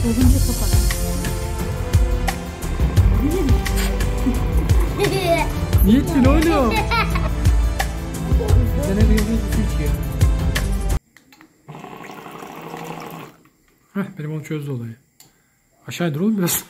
Olunca kapat. Niye ettin oğlum? Sen ne diyorsun? Hiç ya. Heh, benim onu çözdü olayı. Aşağı indir oğlum biraz.